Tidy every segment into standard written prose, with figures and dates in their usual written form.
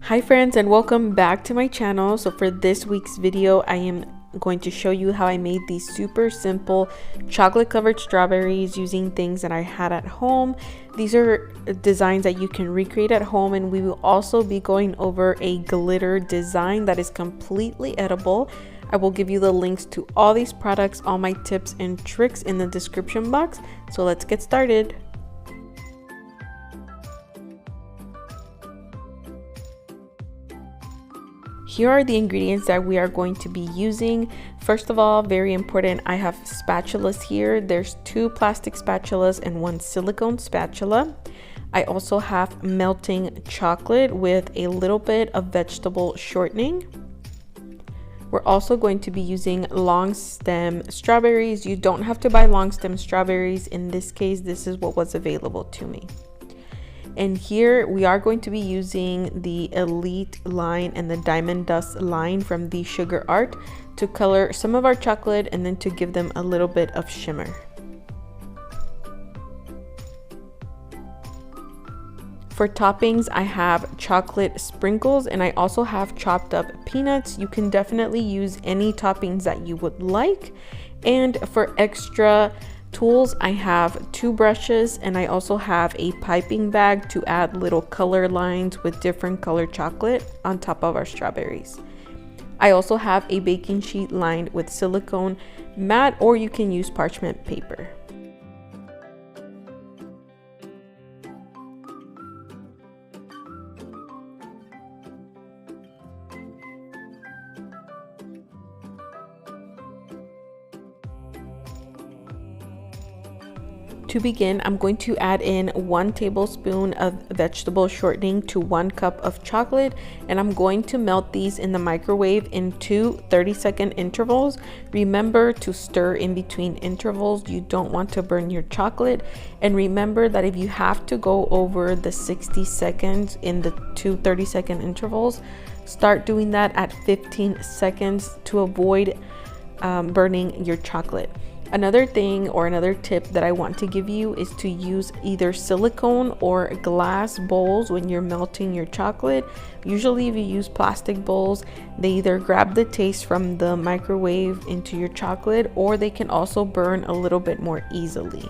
Hi friends, and welcome back to my channel. So for this week's video, I am going to show you how I made these super simple chocolate covered strawberries using things that I had at home. These are designs that you can recreate at home, and we will also be going over a glitter design that is completely edible. I will give you the links to all these products, all my tips and tricks in the description box. So let's get started. Here are the ingredients that we are going to be using. First of all, very important, I have spatulas here. There's 2 plastic spatulas and 1 silicone spatula. I also have melting chocolate with a little bit of vegetable shortening. We're also going to be using long stem strawberries. You don't have to buy long stem strawberries. In this case, this is what was available to me. And here we are going to be using the Elite line and the Diamond Dust line from the Sugar Art to color some of our chocolate and then to give them a little bit of shimmer. For toppings, I have chocolate sprinkles and I also have chopped up peanuts. You can definitely use any toppings that you would like. And for extra tools, I have 2 brushes and I also have a piping bag to add little color lines with different colored chocolate on top of our strawberries. I also have a baking sheet lined with silicone mat, or you can use parchment paper. To begin, I'm going to add in 1 tablespoon of vegetable shortening to 1 cup of chocolate, and I'm going to melt these in the microwave in 2 30-second intervals. Remember to stir in between intervals. You don't want to burn your chocolate. And remember that if you have to go over the 60 seconds in the 2 30-second intervals, start doing that at 15 seconds to avoid burning your chocolate. Another thing or another tip that I want to give you is to use either silicone or glass bowls when you're melting your chocolate. Usually if you use plastic bowls, they either grab the taste from the microwave into your chocolate, or they can also burn a little bit more easily.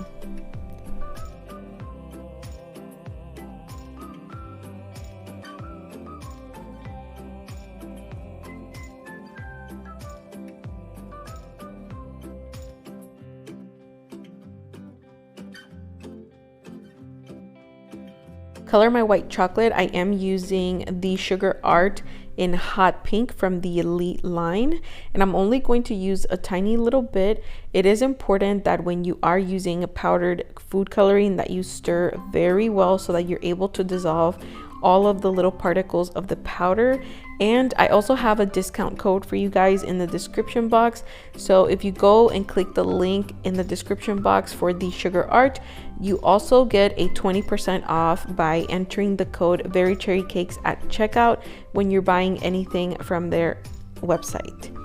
Color my white chocolate, I am using the Sugar Art in Hot Pink from the Elite line, and I'm only going to use a tiny little bit. It is important that when you are using a powdered food coloring that you stir very well so that you're able to dissolve all of the little particles of the powder. And I also have a discount code for you guys in the description box. So if you go and click the link in the description box for the Sugar Art, you also get a 20% off by entering the code Very Cherry Cakes at checkout when you're buying anything from their website.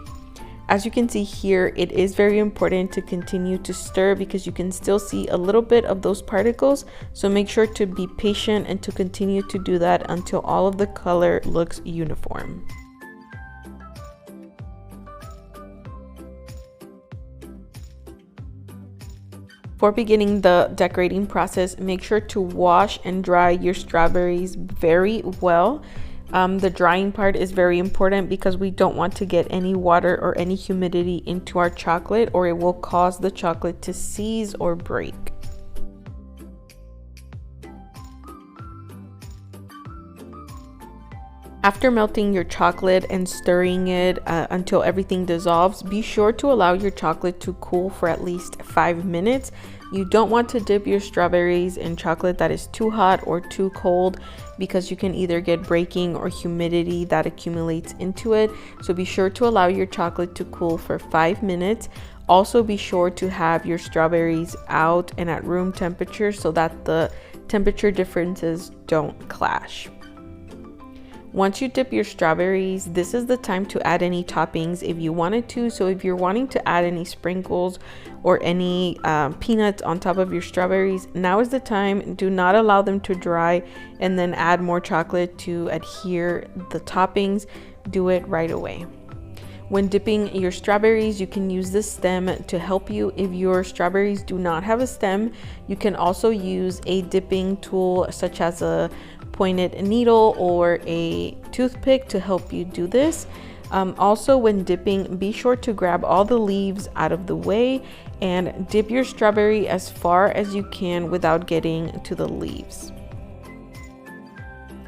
As you can see here, it is very important to continue to stir because you can still see a little bit of those particles. So make sure to be patient and to continue to do that until all of the color looks uniform. For beginning the decorating process, make sure to wash and dry your strawberries very well. The drying part is very important because we don't want to get any water or any humidity into our chocolate, or it will cause the chocolate to seize or break. After melting your chocolate and stirring it until everything dissolves, be sure to allow your chocolate to cool for at least 5 minutes. You don't want to dip your strawberries in chocolate that is too hot or too cold because you can either get breaking or humidity that accumulates into it. So be sure to allow your chocolate to cool for 5 minutes. Also be sure to have your strawberries out and at room temperature so that the temperature differences don't clash. Once you dip your strawberries, this is the time to add any toppings if you wanted to. So if you're wanting to add any sprinkles or any peanuts on top of your strawberries, now is the time. Do not allow them to dry and then add more chocolate to adhere the toppings. Do it right away. When dipping your strawberries, you can use this stem to help you. If your strawberries do not have a stem, you can also use a dipping tool such as a pointed needle or a toothpick to help you do this. Also, when dipping, be sure to grab all the leaves out of the way and dip your strawberry as far as you can without getting to the leaves.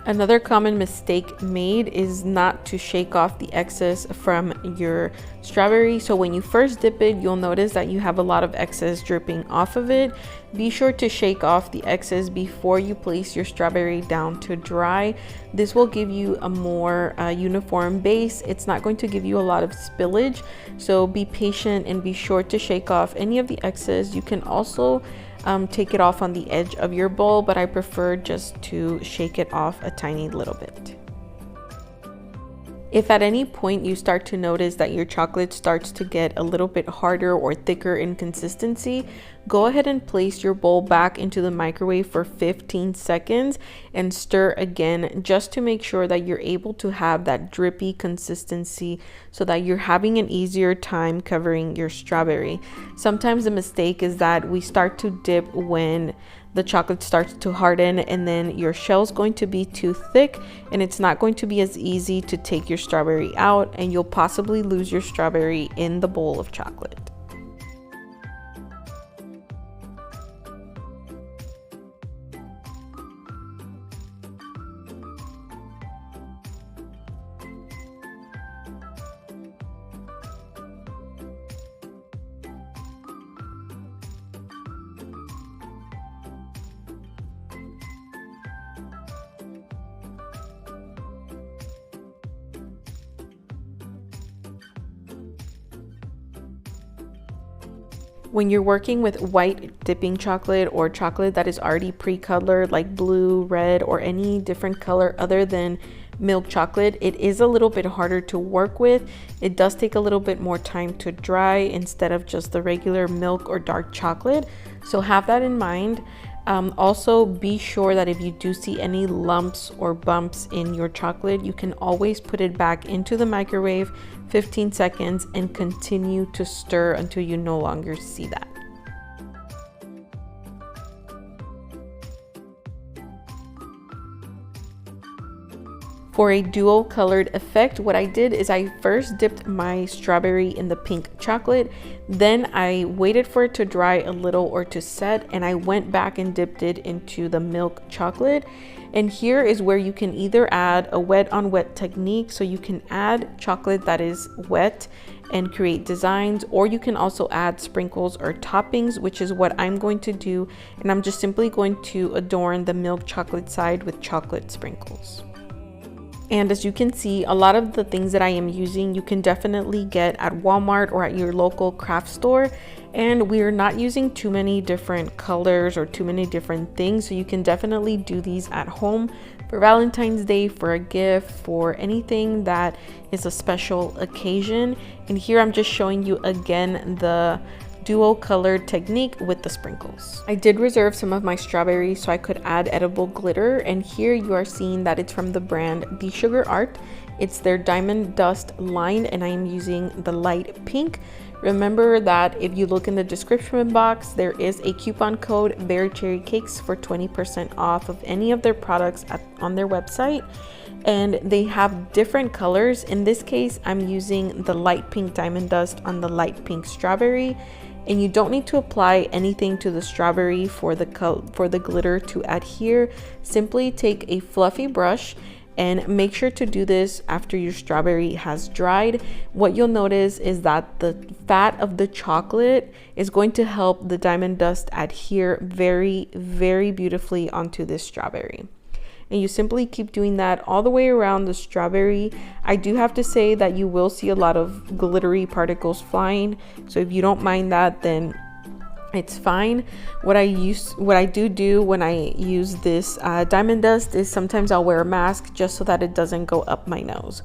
Another common mistake made is not to shake off the excess from your strawberry. So when you first dip it, you'll notice that you have a lot of excess dripping off of it. Be sure to shake off the excess before you place your strawberry down to dry. This will give you a more uniform base. It's not going to give you a lot of spillage. So be patient and be sure to shake off any of the excess. You can also take it off on the edge of your bowl, but I prefer just to shake it off a tiny little bit. If at any point you start to notice that your chocolate starts to get a little bit harder or thicker in consistency, go ahead and place your bowl back into the microwave for 15 seconds and stir again, just to make sure that you're able to have that drippy consistency so that you're having an easier time covering your strawberry. Sometimes the mistake is that we start to dip when the chocolate starts to harden, and then your shell's going to be too thick and it's not going to be as easy to take your strawberry out, and you'll possibly lose your strawberry in the bowl of chocolate. When you're working with white dipping chocolate or chocolate that is already pre-colored, like blue, red, or any different color other than milk chocolate, it is a little bit harder to work with. It does take a little bit more time to dry instead of just the regular milk or dark chocolate. So have that in mind. Also, be sure that if you do see any lumps or bumps in your chocolate, you can always put it back into the microwave 15 seconds and continue to stir until you no longer see that. For a dual colored effect, what I did is I first dipped my strawberry in the pink chocolate, then I waited for it to dry a little or to set, and I went back and dipped it into the milk chocolate. And here is where you can either add a wet on wet technique, so you can add chocolate that is wet and create designs, or you can also add sprinkles or toppings, which is what I'm going to do. And I'm just simply going to adorn the milk chocolate side with chocolate sprinkles. And as you can see, a lot of the things that I am using, you can definitely get at Walmart or at your local craft store. And we are not using too many different colors or too many different things. So you can definitely do these at home for Valentine's Day, for a gift, for anything that is a special occasion. And here I'm just showing you again the duo colored technique with the sprinkles. I did reserve some of my strawberries so I could add edible glitter, and here you are seeing that it's from the brand The Sugar Art. It's their diamond dust line, and I am using the light pink. Remember that if you look in the description box, there is a coupon code Berry Cherry Cakes for 20% off of any of their products on their website. And they have different colors. In this case, I'm using the light pink diamond dust on the light pink strawberry. And you don't need to apply anything to the strawberry for the glitter to adhere. Simply take a fluffy brush and make sure to do this after your strawberry has dried. What you'll notice is that the fat of the chocolate is going to help the diamond dust adhere very, very beautifully onto this strawberry. And you simply keep doing that all the way around the strawberry. I do have to say that you will see a lot of glittery particles flying, so if you don't mind that, then It's fine. What I do when I use this diamond dust is sometimes I'll wear a mask just so that it doesn't go up my nose.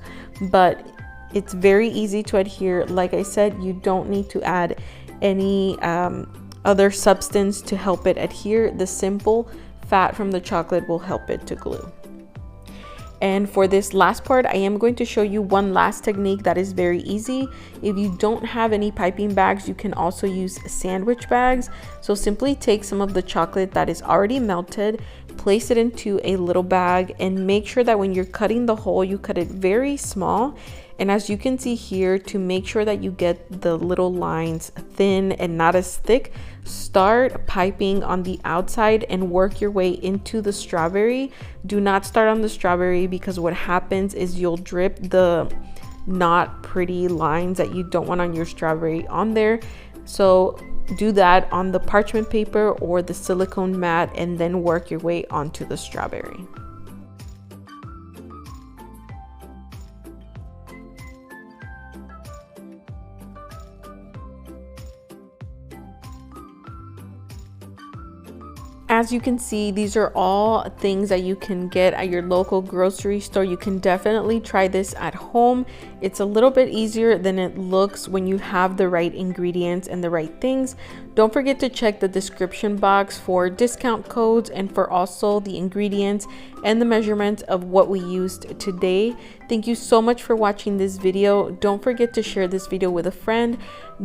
But it's very easy to adhere. Like I said, you don't need to add any other substance to help it adhere. The simple fat from the chocolate will help it to glue. And for this last part, I am going to show you one last technique that is very easy. If you don't have any piping bags, you can also use sandwich bags. So simply take some of the chocolate that is already melted, place it into a little bag, and make sure that when you're cutting the hole, you cut it very small. And as you can see here, to make sure that you get the little lines thin and not as thick, start piping on the outside and work your way into the strawberry. Do not start on the strawberry, because what happens is you'll drip the not pretty lines that you don't want on your strawberry on there. So do that on the parchment paper or the silicone mat, and then work your way onto the strawberry. As you can see, these are all things that you can get at your local grocery store. You can definitely try this at home. It's a little bit easier than it looks when you have the right ingredients and the right things. Don't forget to check the description box for discount codes and for also the ingredients and the measurements of what we used today. Thank you so much for watching this video. Don't forget to share this video with a friend.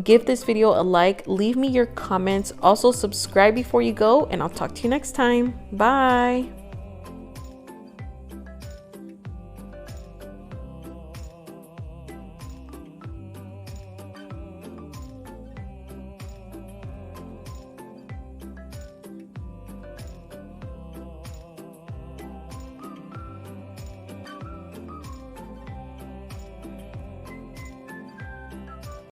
Give this video a like, leave me your comments, also subscribe before you go, and I'll talk to you next time. Bye.